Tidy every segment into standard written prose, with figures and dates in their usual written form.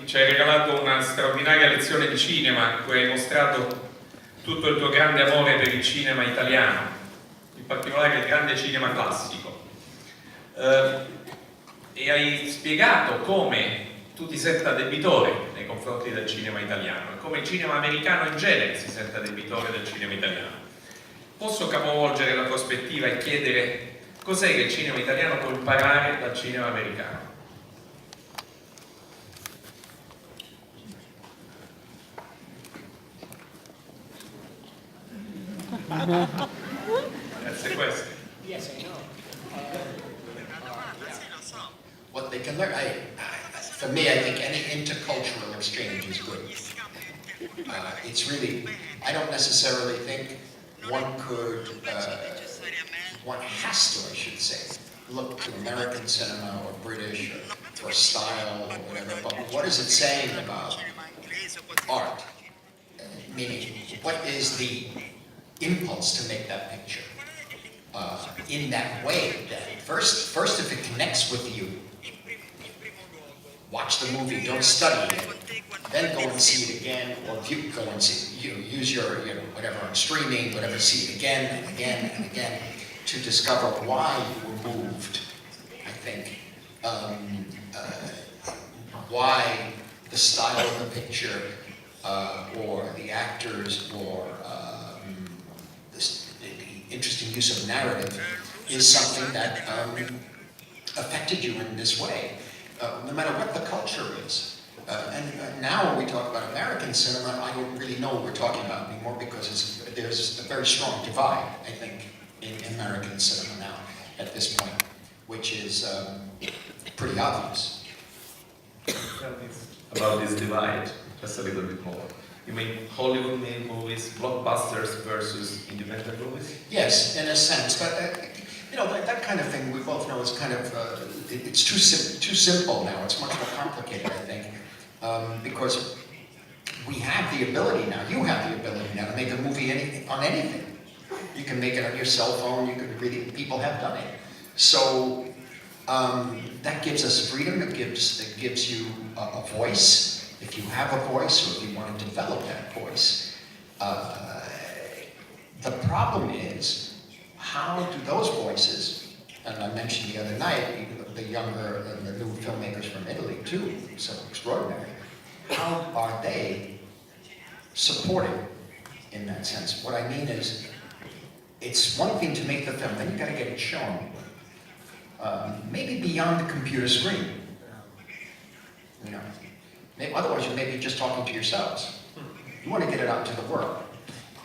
ci hai regalato una straordinaria lezione di cinema in cui hai mostrato tutto il tuo grande amore per il cinema italiano, in particolare il grande cinema classico, e hai spiegato come tu ti senta debitore nei confronti del cinema italiano e come il cinema americano in genere si senta debitore del cinema italiano. Posso capovolgere la prospettiva e chiedere cos'è che il cinema italiano può imparare dal cinema americano? Grazie a questo. Yes, I know. What they can learn, for me, I think any intercultural exchange is good. It's really, I don't necessarily think one could, one has to, I should say, look to American cinema or British or style or whatever, but what is it saying about art? Meaning, what is the impulse to make that picture in that way? That first, if it connects with you, watch the movie, don't study it, then go and see it again, or go and see, use your, whatever, on streaming, whatever, see it again and again and again to discover why you were moved, I think. Why the style of the picture, or the actors, or the interesting use of narrative is something that affected you in this way. No matter what the culture is. And now when we talk about American cinema, I don't really know what we're talking about anymore because there's a very strong divide, I think, in American cinema now at this point, which is pretty obvious. About this divide, just a little bit more. You mean Hollywood made movies, blockbusters versus independent movies? Yes, in a sense, but that kind of thing we both know is kind of, it's too simple now. It's much more complicated, I think, because we have the ability now, you have the ability now to make a movie on anything. You can make it on your cell phone, you can really, people have done it. So that gives us freedom, it gives you a voice, if you have a voice or if you want to develop that voice. The problem is, how do those voices, and I mentioned the other night, the younger and the new filmmakers from Italy too, so extraordinary, how are they supported in that sense? What I mean is, it's one thing to make the film, then you got to get it shown. Maybe beyond the computer screen. Otherwise you may be just talking to yourselves. You want to get it out to the world.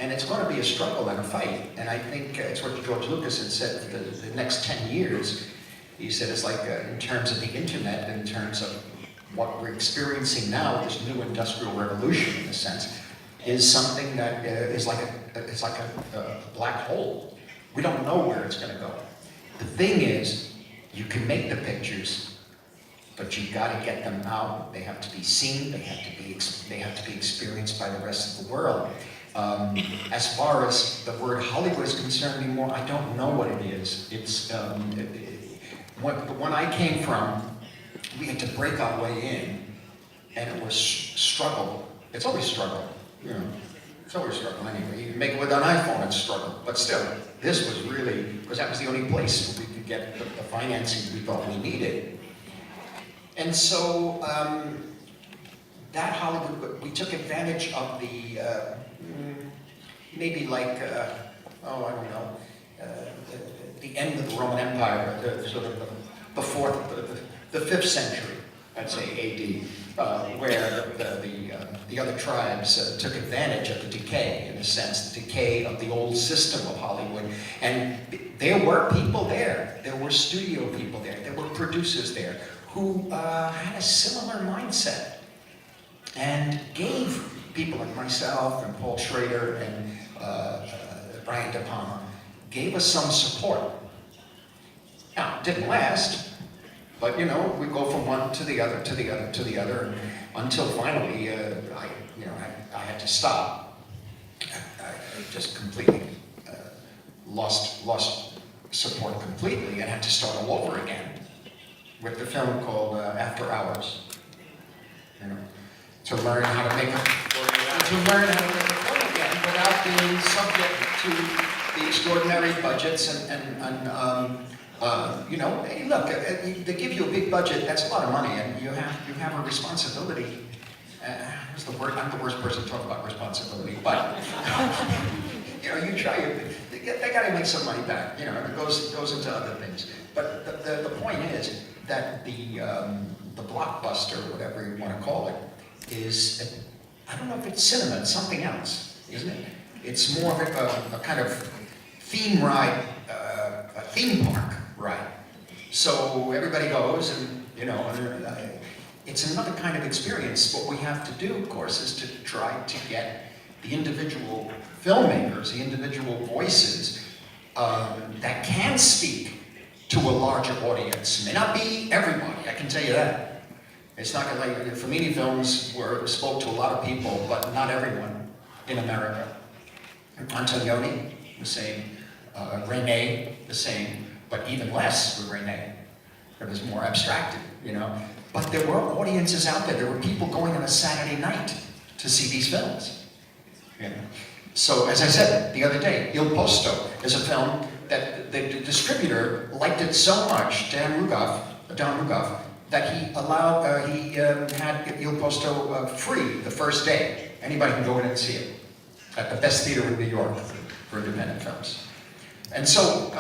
And it's going to be a struggle and a fight. And I think it's what George Lucas had said, the next 10 years, he said it's like in terms of the internet, in terms of what we're experiencing now, this new industrial revolution in a sense, is something that is like a black hole. We don't know where it's going to go. The thing is, you can make the pictures, but you've got to get them out. They have to be seen. They have to be experienced by the rest of the world. As far as the word Hollywood is concerned anymore, I don't know what it is. It's when I came from, we had to break our way in, and it was struggle. It's always struggle, It's always struggle anyway. You can make it with an iPhone, it's struggle. But still, this was really, because that was the only place where we could get the financing we thought we needed. And so, that Hollywood, we took advantage of the, maybe like, I don't know, the end of the Roman Empire, sort of the 5th century, I'd say AD, where the other tribes took advantage of the decay, in a sense, the decay of the old system of Hollywood. And there were people there, there were studio people there, there were producers there who had a similar mindset and gave people like myself and Paul Schrader and Brian De Palma, gave us some support. Now, it didn't last, but we go from one to the other, to the other, to the other, until finally, I had to stop. I just completely lost support completely and had to start all over again with the film called After Hours. to learn how to make a film again without being subject to the extraordinary budgets you know, hey, look, they give you a big budget, that's a lot of money, and you have a responsibility. What's the word? I'm the worst person to talk about responsibility, but you know, you try. They got to make some money back. You know, it goes into other things. But the point is that the blockbuster, whatever you want to call it, is, I don't know if it's cinema, it's something else, isn't it? It's more of a kind of theme ride, a theme park ride. So everybody goes, and you know, it's another kind of experience. What we have to do, of course, is to try to get the individual filmmakers, the individual voices that can speak to a larger audience. It may not be everybody, I can tell you that. It's not like Fellini films spoke to a lot of people, but not everyone in America. Antonioni, the same. Rene, the same, but even less with Rene. It was more abstracted, you know. But there were audiences out there. There were people going on a Saturday night to see these films. You know? So, as I said the other day, Il Posto is a film that the distributor liked it so much, Don Rugoff, that he allowed, he had Il Posto free the first day. Anybody can go in and see it at the best theater in New York for independent films. And so,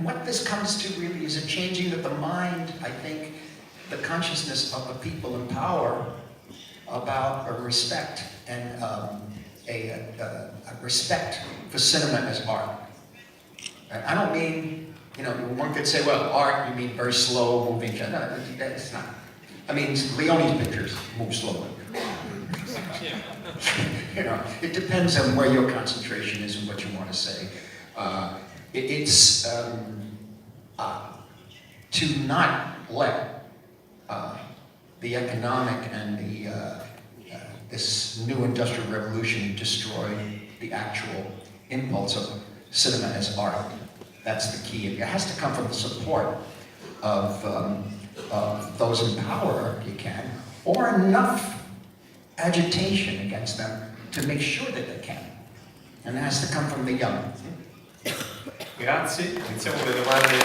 what this comes to really is a changing of the mind, I think, the consciousness of the people in power about a respect and a respect for cinema as art. And I don't mean, you know, one could say, well, art, you mean very slow moving. No, it's not. I mean, Leone's pictures move slowly. You know, it depends on where your concentration is and what you want to say. It's to not let the economic and this new industrial revolution destroy the actual impulse of cinema as art. That's the key. It has to come from the support of those in power, if you can, or enough agitation against them to make sure that they can. And it has to come from the young. Grazie, iniziamo con le domande.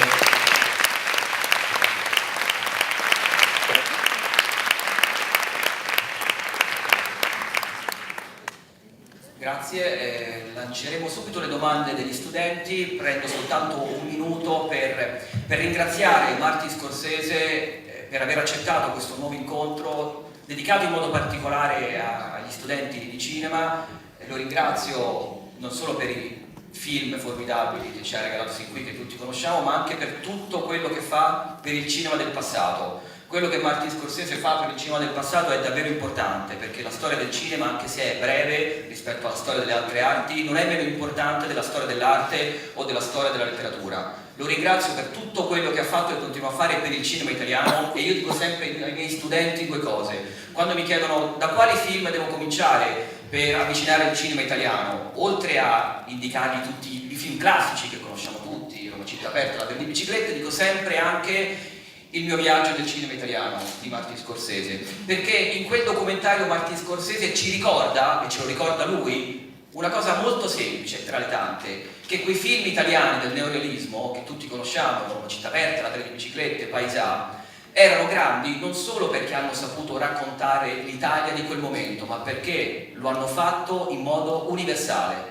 Grazie, lanceremo subito le domande degli studenti, prendo soltanto un minuto per ringraziare Martin Scorsese per aver accettato questo nuovo incontro dedicato in modo particolare agli studenti di cinema. Lo ringrazio non solo per i film formidabili che ci ha regalato sin qui, che tutti conosciamo, ma anche per tutto quello che fa per il cinema del passato. Quello che Martin Scorsese fa per il cinema del passato è davvero importante, perché la storia del cinema, anche se è breve rispetto alla storia delle altre arti, non è meno importante della storia dell'arte o della storia della letteratura. Lo ringrazio per tutto quello che ha fatto e continua a fare per il cinema italiano, e io dico sempre ai miei studenti due cose. Quando mi chiedono da quali film devo cominciare per avvicinare il cinema italiano, oltre a indicargli tutti i film classici che conosciamo tutti, Roma città aperta, La delle biciclette, dico sempre anche Il mio viaggio del cinema italiano di Martin Scorsese, perché in quel documentario Martin Scorsese ci ricorda, e ce lo ricorda lui, una cosa molto semplice tra le tante, che quei film italiani del neorealismo, che tutti conosciamo, Roma città aperta, La delle biciclette, Paesà, erano grandi non solo perché hanno saputo raccontare l'Italia di quel momento, ma perché lo hanno fatto in modo universale.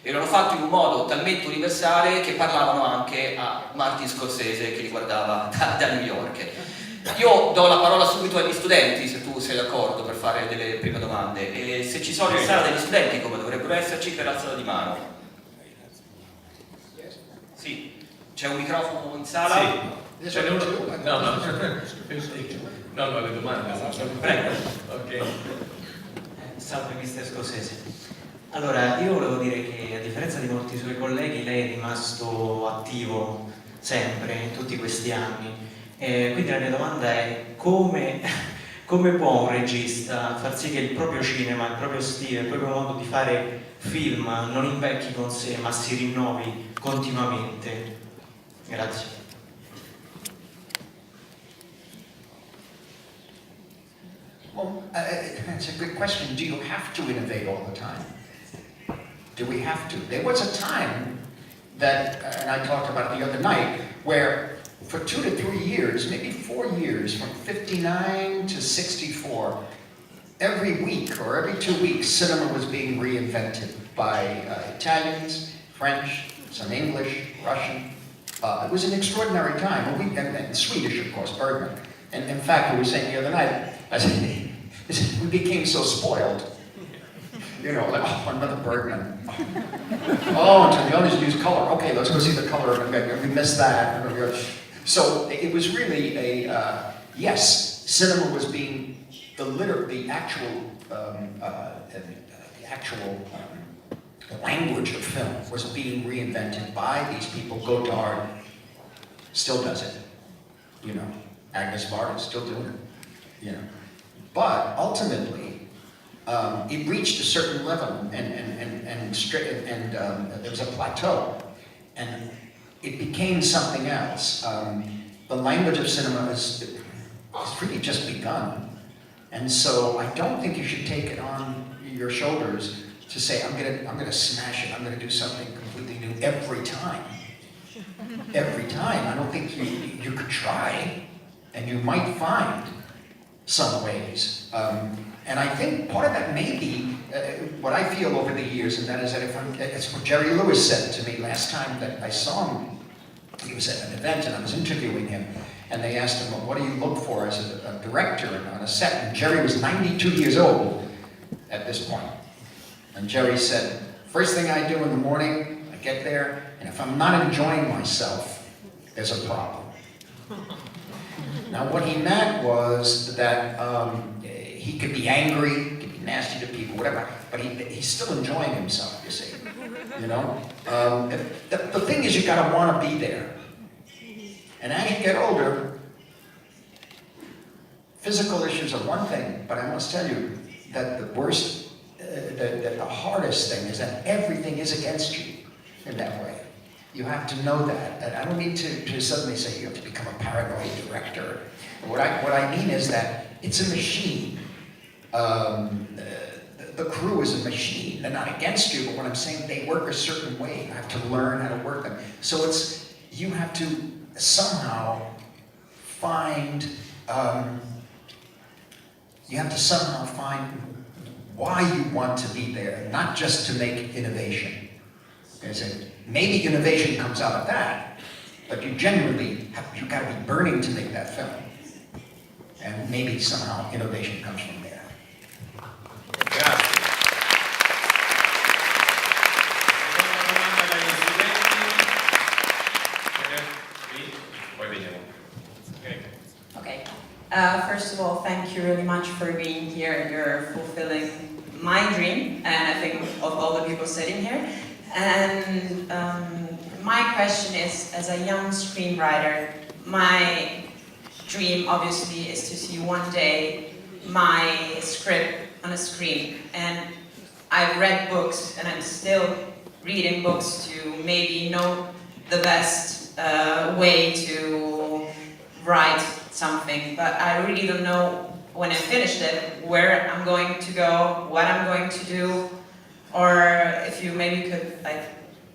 E lo hanno fatto in un modo talmente universale che parlavano anche a Martin Scorsese, che li guardava da New York. Io do la parola subito agli studenti, se tu sei d'accordo, per fare delle prime domande. E se ci sono in sala degli studenti, come dovrebbero esserci, per alzata di mano. Sì, c'è un microfono in sala? Sì. C'è uno? No, le domande. Prego. Ok. Salve mister Scorsese. Allora, io volevo dire che a differenza di molti suoi colleghi lei è rimasto attivo sempre in tutti questi anni. Quindi la mia domanda è come può un regista far sì che il proprio cinema, il proprio stile, il proprio modo di fare film non invecchi con sé ma si rinnovi continuamente? Grazie. Well, it's a good question. Do you have to innovate all the time? Do we have to? There was a time that, and I talked about it the other night, where for 2 to 3 years, maybe 4 years, from 59 to 64, every week or every 2 weeks, cinema was being reinvented by Italians, French, some English, Russian. It was an extraordinary time, and Swedish, of course, Bergman. And in fact, we were saying the other night, I said, we became so spoiled. You know, like, oh, another Bergman. Oh, Taviani's used color. Okay, let's go see the color. We missed that. So it was really a, yes, cinema was being, the actual language of film was being reinvented by these people. Godard still does it. You know, Agnes Varda is still doing it. You know. But ultimately, it reached a certain level, and there was a plateau, and it became something else. The language of cinema has really just begun, and so I don't think you should take it on your shoulders to say, I'm gonna smash it. I'm gonna do something completely new every time. Every time, I don't think you could try, and you might find some ways. And I think part of that may be what I feel over the years, and that is that it's what Jerry Lewis said to me last time that I saw him. He was at an event and I was interviewing him, and they asked him, well, what do you look for as a director on a set? And Jerry was 92 years old at this point. And Jerry said, first thing I do in the morning, I get there, and if I'm not enjoying myself, there's a problem. Now, what he meant was that he could be angry, he could be nasty to people, whatever, but he's still enjoying himself, you see. You know? The thing is, you gotta want to be there. And as you get older, physical issues are one thing, but I must tell you that the worst, the hardest thing is that everything is against you in that way. You have to know that. And I don't mean to suddenly say you have to become a paranoid director. What I mean is that it's a machine. The crew is a machine. They're not against you, but what I'm saying, they work a certain way. You have to learn how to work them. So you have to somehow find, why you want to be there, not just to make innovation. Maybe innovation comes out of that, but you've got to be burning to make that film. And maybe somehow innovation comes from there. Grazie. Seconda domanda dagli studenti. Poi vediamo. Okay. First of all, thank you really much for being here. You're fulfilling my dream, and I think of all the people sitting here. And my question is, as a young screenwriter, my dream obviously is to see one day my script on a screen. And I've read books, and I'm still reading books to maybe know the best way to write something, but I really don't know when I finished it where I'm going to go, what I'm going to do, or if you maybe could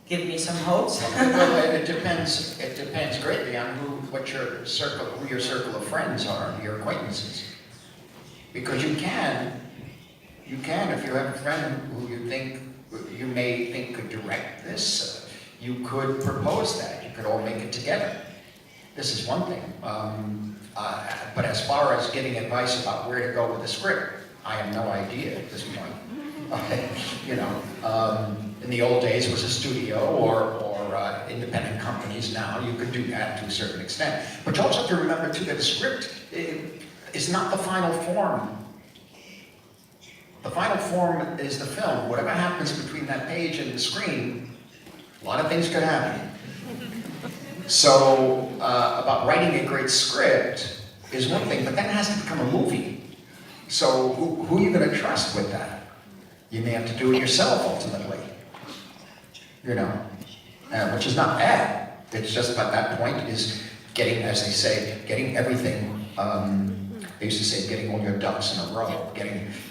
give me some hopes. Well, it depends. It depends greatly on who your circle of friends are, your acquaintances. Because you can, if you have a friend who you may think could direct this, you could propose that. You could all make it together. This is one thing. But as far as giving advice about where to go with the script, I have no idea at this point. You know, in the old days it was a studio or independent companies. Now you could do that to a certain extent. But you also have to remember too that the script is not the final form. The final form is the film. Whatever happens between that page and the screen, a lot of things could happen. So about writing a great script is one thing, but that has to become a movie. So who are you going to trust with that? You may have to do it yourself ultimately, you know, which is not bad. It's just at that point is getting, as they say, getting everything They used to say getting all your ducks in a row,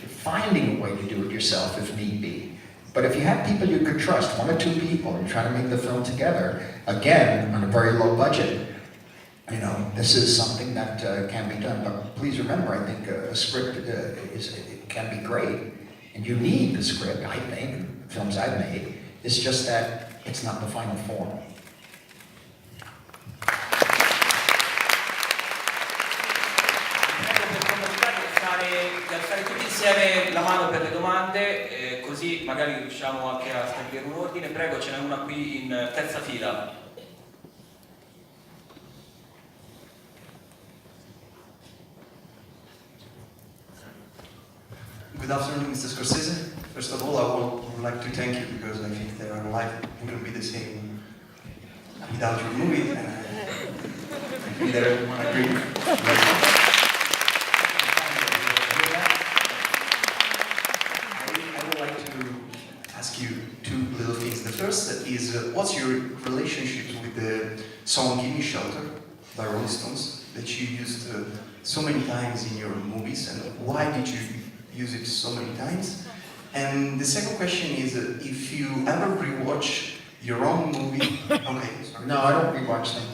finding a way to do it yourself if need be. But if you have people you could trust, 1 or 2 people, and try to make the film together, again, on a very low budget, you know, this is something that can be done. But please remember, I think a script it can be great, and you need the script, I think, films I've made. It's just that it's not the final form. Di alzare tutti insieme la mano per le domande, così magari riusciamo anche a stabilire un ordine. Prego, ce n'è una qui in terza fila. Good afternoon, Mr. Scorsese. First of all, I would like to thank you because I think that our life wouldn't be the same without your movie. And I think that everyone agrees. You 2 little things. The first is, what's your relationship with the song "Give Me Shelter" by Rolling Stones that you used so many times in your movies, and why did you use it so many times? And the second question is, if you ever rewatch your own movie. Okay, sorry. No, I don't rewatch them.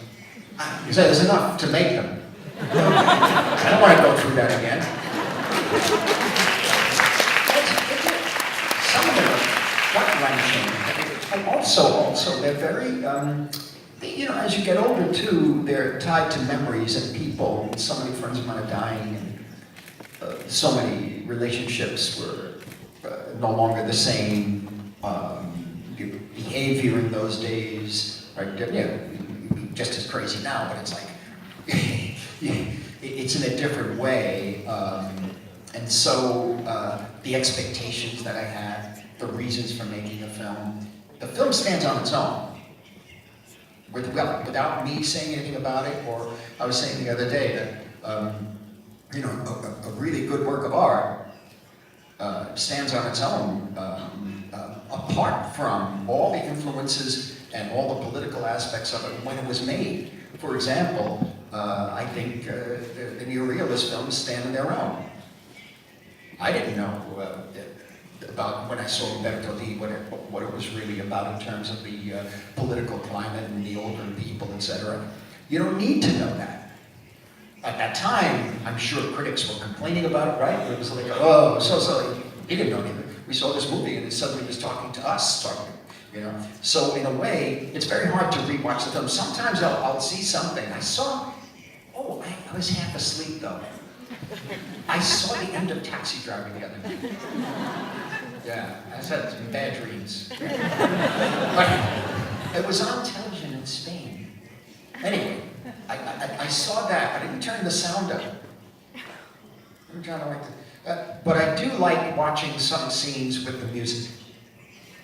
Because there's enough to make them. I don't want to go through that again. Some of them are gut-wrenching. And also, they're very, you know, as you get older too, they're tied to memories and people. So many friends of mine are dying, and so many relationships were no longer the same. Your behavior in those days, right? You know, just as crazy now, but it's like, it's in a different way. And so the expectations that I had, the reasons for making a film, the film stands on its own. Without me saying anything about it, or I was saying the other day that, you know, a really good work of art stands on its own, apart from all the influences and all the political aspects of it when it was made. For example, I think the neorealist films stand on their own. I didn't know about, when I saw Bertolini, what it was really about in terms of the political climate and the older people, etc. You don't need to know that. At that time, I'm sure critics were complaining about it, right? It was like, oh, so he didn't know anything. We saw this movie and it suddenly was talking to us, you know. So in a way, it's very hard to rewatch the film. Sometimes I'll see something. I saw, I was half asleep though. I saw the end of Taxi Driver the other night. Yeah, I had some bad dreams. But it was on television in Spain. Anyway, I saw that. I didn't turn the sound up. I'm trying to like but I do like watching some scenes with the music,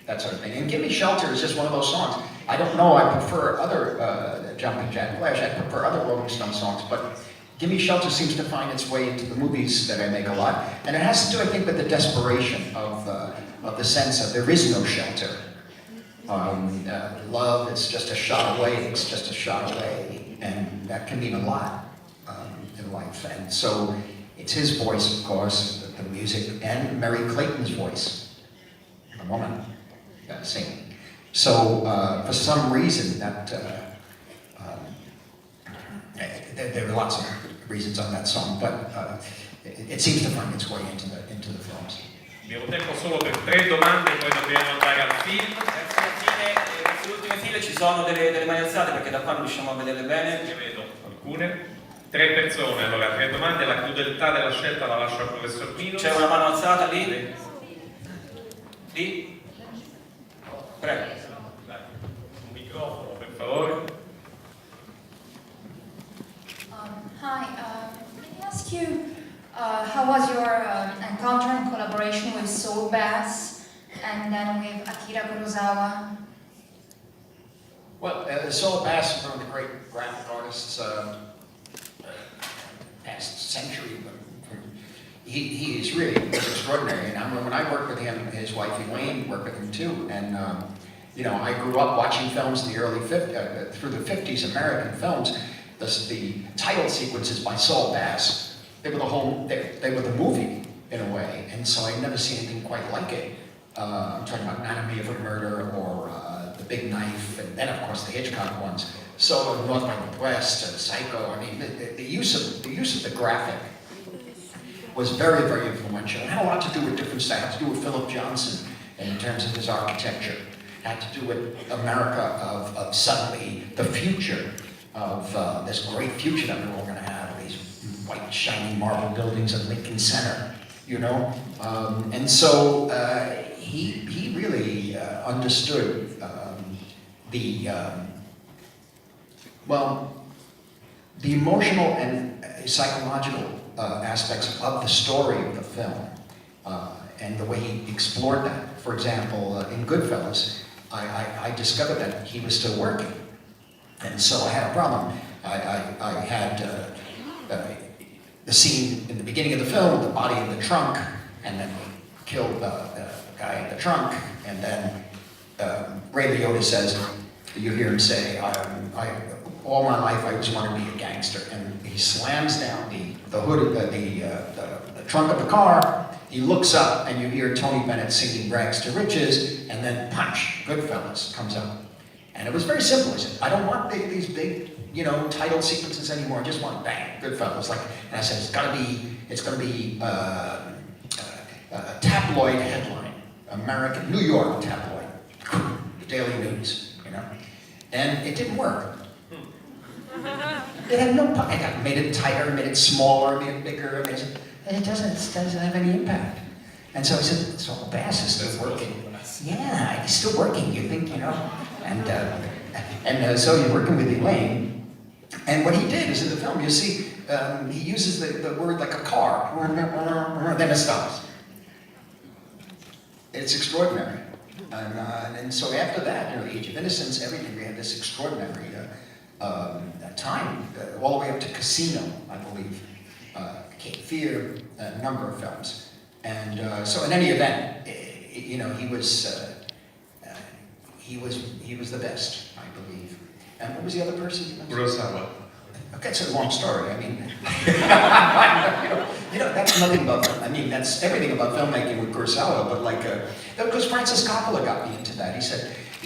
that sort of thing. And Give Me Shelter is just one of those songs. I don't know, I prefer other Jumpin' Jack Flash, I prefer other Rolling Stone songs, but Give Me Shelter seems to find its way into the movies that I make a lot. And it has to do, I think, with the desperation of the sense of there is no shelter. Love is just a shot away, it's just a shot away. And that can mean a lot in life. And so it's his voice, of course, the music, and Mary Clayton's voice, the woman singing. So for some reason that, there are lots of reasons on that song, but it seems to find its way into the films. Abbiamo tempo solo per 3 domande, poi dobbiamo andare al film. Verso le ultime file ci sono delle mani alzate perché da qua non riusciamo a vederle bene. Ne vedo alcune. 3 persone, allora 3 domande. La crudeltà della scelta la lascio al professor Pino. C'è una mano alzata lì? Lì? Prego. Dai, un microfono per favore. Hi, can I ask you how was your encounter and collaboration with Soul Bass and then with Akira Kurosawa? Well, Soul Bass is one of the great graphic artists past century. He is really extraordinary. And when I worked with him, his wife Elaine worked with him too. And you know, I grew up watching films in the early through the 50s, American films. The title sequences by Saul Bass they were the movie in a way, and so I'd never seen anything quite like it. I'm talking about Anatomy of a Murder or The Big Knife, and then of course the Hitchcock ones. So North by Northwest, Psycho. I mean, the use of the graphic was very, very influential. It had a lot to do with different styles. It had to do with Philip Johnson in terms of his architecture. It had to do with America of suddenly the future of this great future that we're all going to have. These white, shiny marble buildings at Lincoln Center, you know. And so he really understood the emotional and psychological aspects of the story of the film, and the way he explored that. For example, in Goodfellas, I discovered that he was still working, and so I had a problem. I had the scene in the beginning of the film, the body in the trunk, and then they killed the guy in the trunk, and then Ray Liotta says, you hear him say, all my life I always wanted to be a gangster, and he slams down the hood of the trunk of the car. He looks up, and you hear Tony Bennett singing "Rags to Riches," and then punch, Goodfellas comes up, and it was very simple. I said, I don't want these big, you know, title sequences anymore. I just want bang, Goodfellas. Like, and I said, it's gonna be a tabloid headline, American, New York tabloid, Daily News, you know, and it didn't work. It had no. I made it tighter, made it smaller, made it bigger. And it doesn't have any impact. And so I said, so Bass is still working. Yeah, he's still working. You think, you know? And so you're working with Elaine. And what he did is in the film, you see, he uses the word like a car. Then it stops. It's extraordinary. And so after that, you know, Age of Innocence, everything, we had this extraordinary time, all the way up to Casino, I believe, Cape Fear, a number of films. And so in any event, you know, he was the best, I believe. And what was the other person? Kurosawa. Okay, it's a long story. I mean, you know, that's nothing about film. I mean, that's everything about filmmaking with Kurosawa. But like, because Francis Coppola got me into that. He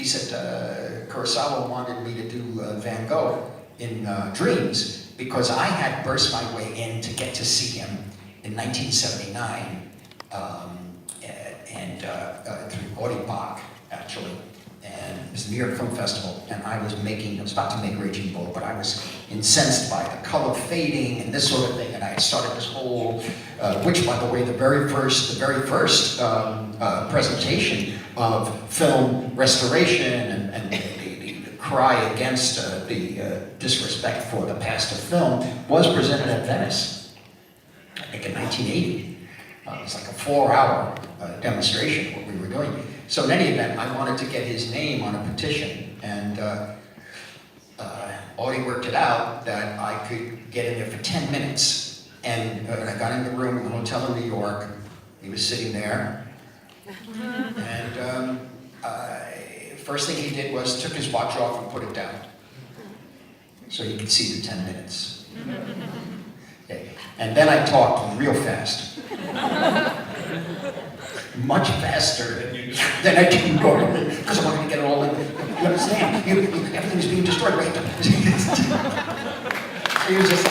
said Kurosawa wanted me to do Van Gogh in Dreams because I had burst my way in to get to see him in 1979 and through Auditorium Park actually. And it was the New York Film Festival, and I was about to make Raging Bull, but I was incensed by the color fading and this sort of thing, and I had started this whole, which by the way, the very first presentation of film restoration and the cry against the disrespect for the past of film was presented at Venice, I think in 1980. It was like a 4-hour demonstration of what we were doing. So in any event, I wanted to get his name on a petition, and Audie worked it out that I could get in there for 10 minutes. And I got in the room in the hotel in New York. He was sitting there, and first thing he did was took his watch off and put it down, so he could see the 10 minutes. Okay. And then I talked real fast. Much faster than I can go, because I wanted to get it all in. You understand? Everything is being destroyed right now. So you just...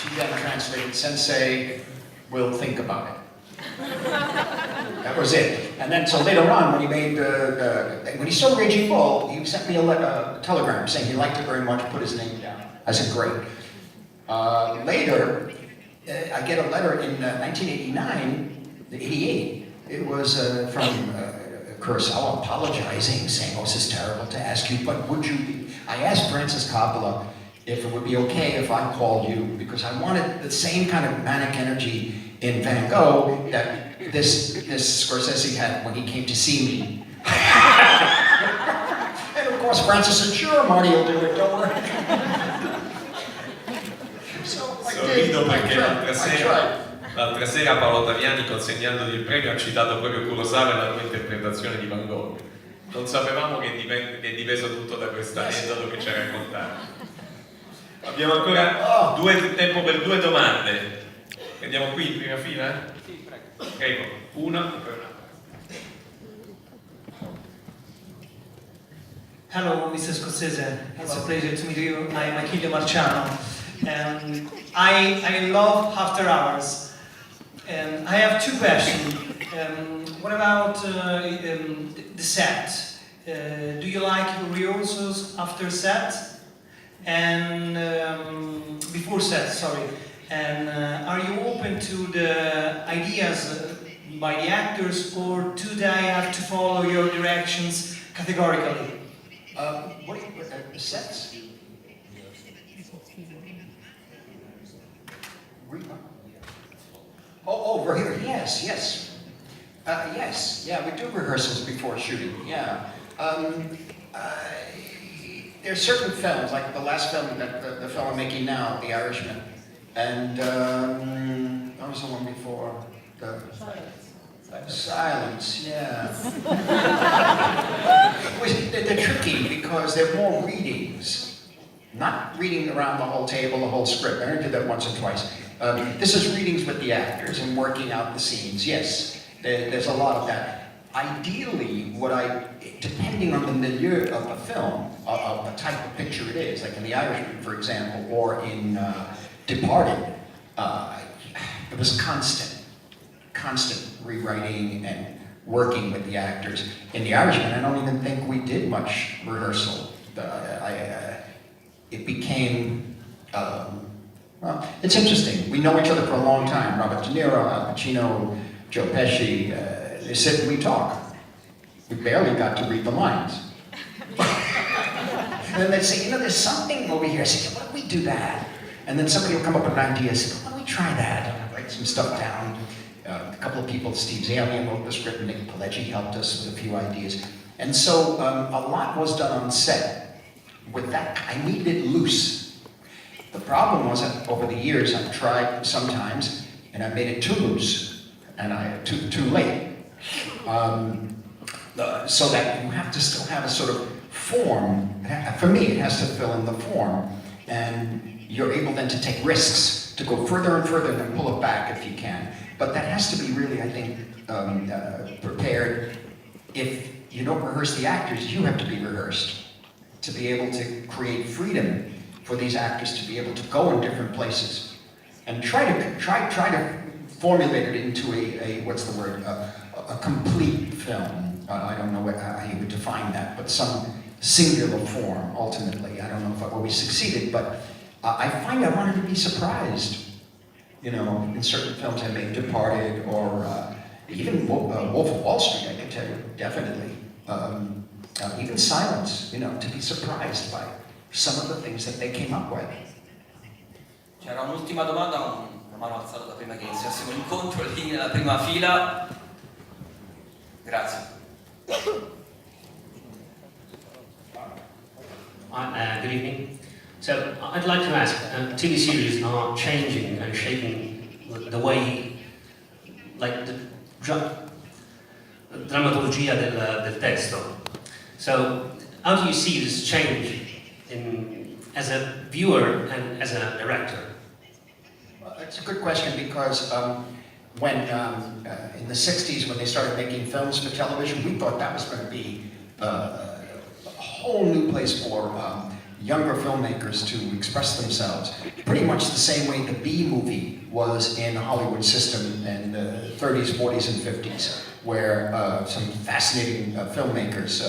She then translated, Sensei will think about it. That was it. And then, so later on, when he made, when he saw Raging Bull, he sent me a telegram saying he liked it very much, put his name down. I said, great. Later, I get a letter in 1989, 88. It was from Kurosawa apologizing, saying, oh, this is terrible to ask you, but would you be... I asked Francis Coppola if it would be okay if I called you, because I wanted the same kind of manic energy in Van Gogh that this Scorsese had when he came to see me. And of course, Francis said, sure, Marty will do it, don't worry. Sorrido perché l'altra sera Paolo Taviani, consegnandogli il premio, ha citato proprio Kurosawa nella tua interpretazione di Van Gogh. Non sapevamo che è dipeso tutto da questo aneddoto che ci hai raccontato. Abbiamo ancora tempo per 2 domande. Andiamo qui in prima fila? Sì, prego. Prego, una e poi un'altra. Hello, Mr. Scorsese. It's a pleasure to meet you. I'm Michele Marciano. I love After Hours. I have 2 questions. What about the set? Do you like rehearsals after set? And before set, sorry. And are you open to the ideas by the actors, or do they have to follow your directions categorically? What do you, sets? Oh, here, yes. Yes, yeah, we do rehearsals before shooting, yeah. There are certain films, like the last film that the film I'm making now, The Irishman, and what was the one before? Silence, yeah. They're tricky because they're more readings, not reading around the whole table, the whole script. I only did that once or twice. This is readings with the actors and working out the scenes. Yes, there's a lot of that. Ideally, depending on the milieu of the film, of the type of picture it is, like in The Irishman, for example, or in Departed, it was constant rewriting and working with the actors. In The Irishman, I don't even think we did much rehearsal. It became, well, it's interesting. We know each other for a long time. Robert De Niro, Al Pacino, Joe Pesci, they said we talk. We barely got to read the lines. And then they'd say, there's something over here. I said, why don't we do that? And then somebody will come up with an idea and say, why don't we try that? And I'd write some stuff down. A couple of people, Steve Zalian wrote the script, and Nick Pileggi helped us with a few ideas. And so a lot was done on set. With that, I needed it loose. The problem was that over the years, I've tried sometimes, and I made it too loose, and too late. So that you have to still have a sort of form. For me, it has to fill in the form, and you're able then to take risks, to go further and further, and then pull it back if you can. But that has to be really, I think, prepared. If you don't rehearse the actors, you have to be rehearsed to be able to create freedom for these actors to be able to go in different places and try to formulate it into a what's the word, a complete film. I don't know how you would define that, but some singular form, ultimately. I don't know if we succeeded, but I find I wanted to be surprised. In certain films I made, Departed, or even Wolf of Wall Street, I can tell you, definitely. Even Silence, to be surprised by some of the things that they came up with. C'era un'ultima domanda, una mano alzata da prima che iniziassimo l'incontro, lì nella prima fila. Grazie. Good evening. So I'd like to ask, TV series are changing and shaping the way, like the drammaturgia del testo. So how do you see this change as a viewer and as a director? Well, that's a good question, because when in the 60s, when they started making films for television, we thought that was going to be a whole new place for younger filmmakers to express themselves. Pretty much the same way the B-movie was in the Hollywood system in the 30s, 40s, and 50s, where some fascinating filmmakers,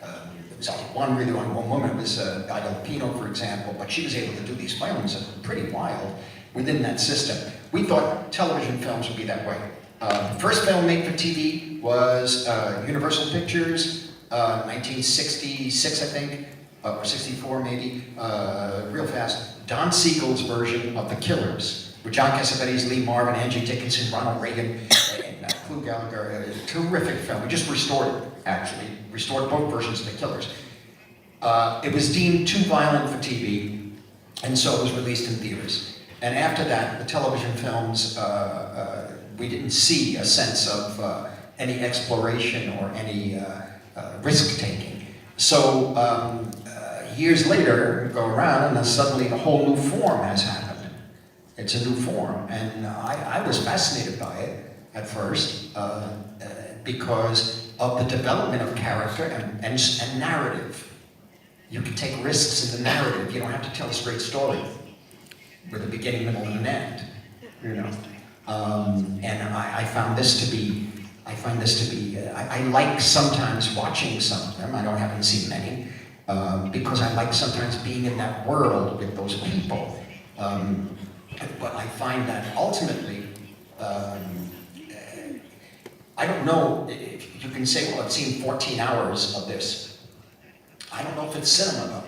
there was only one really one woman, it was Ida Lupino, for example, but she was able to do these films that were pretty wild within that system. We thought television films would be that way. The first film made for TV was Universal Pictures, 1966, I think, or 64 maybe, real fast. Don Siegel's version of The Killers, with John Cassavetes, Lee Marvin, Angie Dickinson, Ronald Reagan, and Clu Gallagher. A terrific film. We just restored it, actually. Restored both versions of The Killers. It was deemed too violent for TV, and so it was released in theaters. And after that, the television films, we didn't see a sense of any exploration or any risk-taking. So years later, go around, and then suddenly a whole new form has happened. It's a new form, and I was fascinated by it at first because of the development of character and narrative. You can take risks in the narrative. You don't have to tell a straight story with a beginning, middle, and an end. You know, and I find this to be. I like sometimes watching some of them. I haven't seen many because I like sometimes being in that world with those people. But I find that ultimately, I don't know if you can say, well, I've seen 14 hours of this. I don't know if it's cinema though.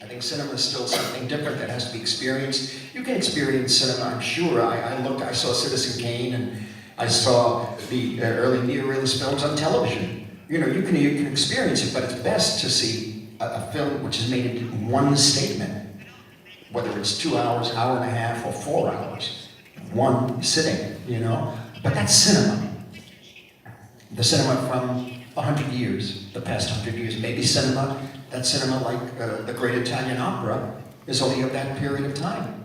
I think cinema is still something different that has to be experienced. You can experience cinema, I'm sure. I saw Citizen Kane, and I saw the early neorealist films on television. You know, you can experience it, but it's best to see a film which is made in one statement, whether it's 2 hours, hour and a half, or 4 hours. One sitting, you know? But that's cinema. The cinema from 100 years, the past 100 years. Maybe cinema, that cinema like the Great Italian Opera, is only of that period of time.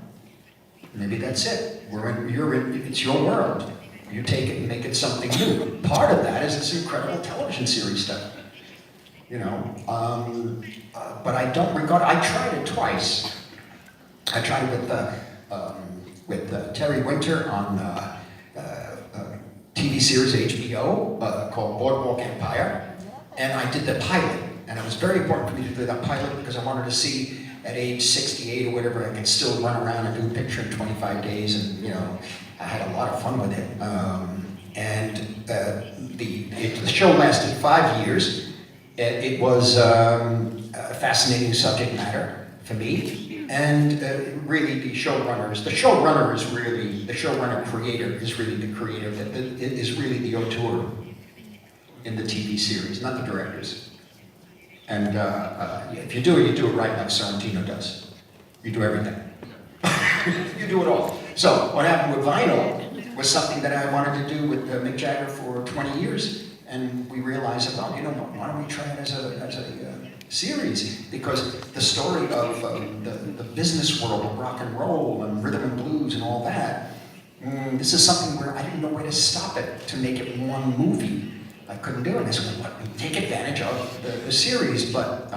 Maybe that's it. It's your world. You take it and make it something new. Part of that is this incredible television series stuff. You know, but I don't regard, I tried it twice. I tried it with Terry Winter on a TV series HBO called Boardwalk Empire, and I did the pilot, and it was very important for me to do that pilot because I wanted to see at age 68 or whatever I could still run around and do a picture in 25 days, and you know, I had a lot of fun with it. The show lasted 5 years. It was a fascinating subject matter for me. And really, the showrunner creator is really the creator, is really the auteur in the TV series, not the directors. And if you do it right, like Sorrentino does. You do everything. You do it all. So what happened with vinyl was something that I wanted to do with Mick Jagger for 20 years. And we realized that, well, you know, why don't we try it as a series? Because the story of the business world of rock and roll and rhythm and blues and all that, this is something where I didn't know where to stop it to make it one movie. I couldn't do it. I said, well, take advantage of the series, but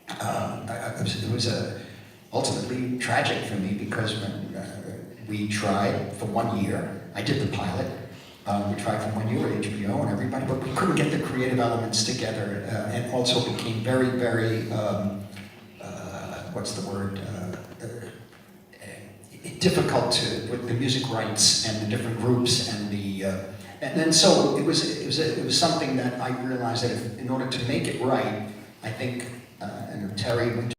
it was ultimately tragic for me because when we tried for 1 year, I did the pilot. We tried for 1 year at HBO and everybody, but we couldn't get the creative elements together, and also became very, very, what's the word, difficult with the music rights and the different groups and then so it was something that I realized that in order to make it right, I think, and Terry